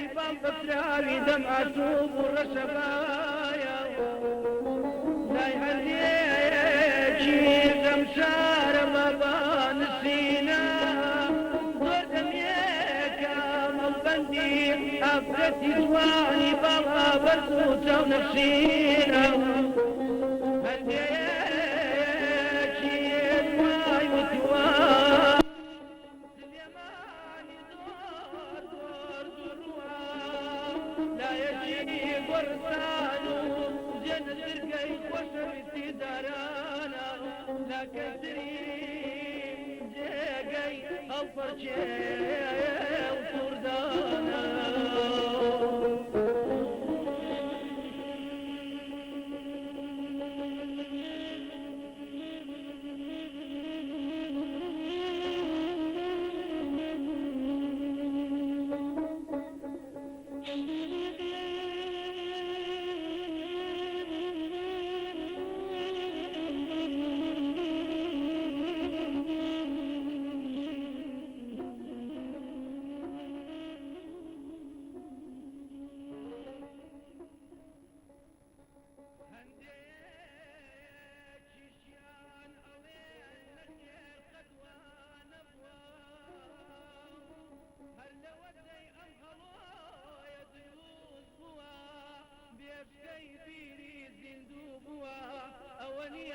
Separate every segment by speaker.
Speaker 1: عجيبا بتراوي دمعة توب والرشبايا لا يهديكي زمشار مبان السينا دور دميكا مبندي أفرتي جواني بابا برسوسة ونفسينا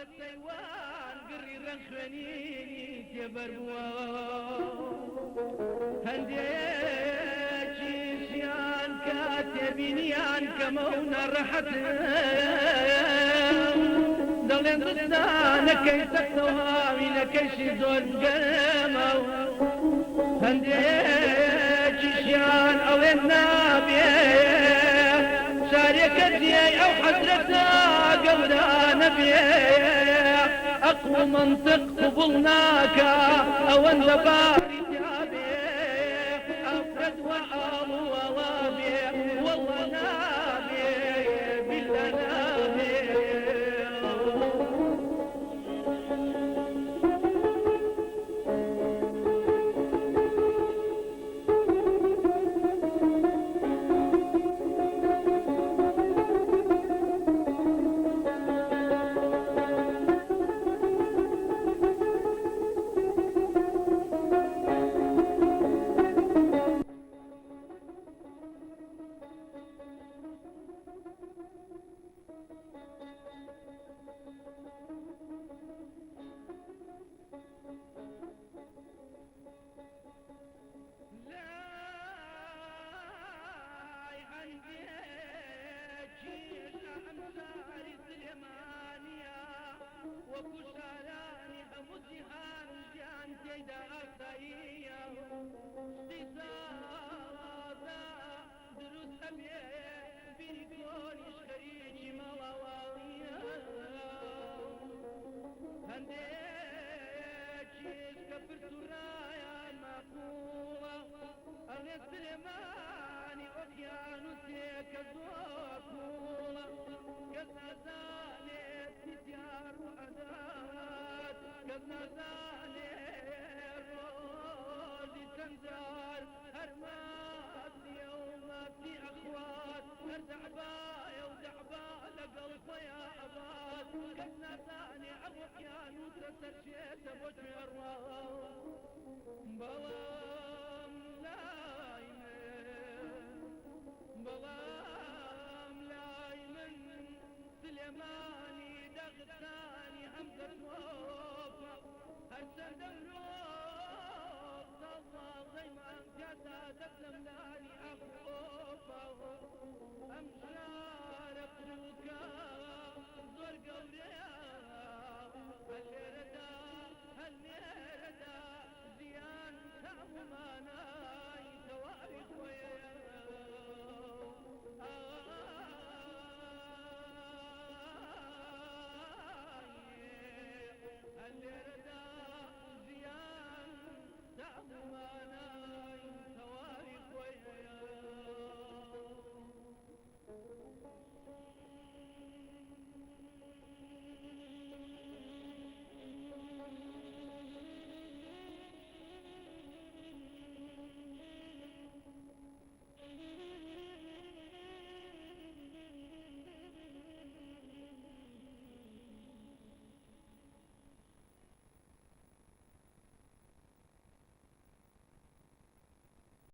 Speaker 1: السيوان قريرا خنيني تبروا هنديكي سيان كاتبينيان كمونا رحت دلين ضدانا كي تكتوهاوي لكي زول قلمو هنديكي سيان أولين نابي شاركتي أو حسرتنا قبلها نبيه أقوى منطق قبلناك أو النباري جابيه أفرد وعالو ووابيه والله نابيه بالله نابيه وكشالاني أمسيحان جان تيدا أرطايا استيزادا دروس أبيه بيكوني شريكي مواويا هنديكي سكبرت الرايا المقوة أنا سليماني أوكيانوسي كزوكولا كزازاني تجار وعدات كزازاني روزي تنزار هرمات يوم في أخوات هردعبايا ودعبا لقلب يا عباد كزازاني أوكيانوس رسرشيت بوجه الرواد بلام لايمن بلام لايمن سليماني دغتاني همزة وفا هالسردم روح صفا زي ما انت تسلم لا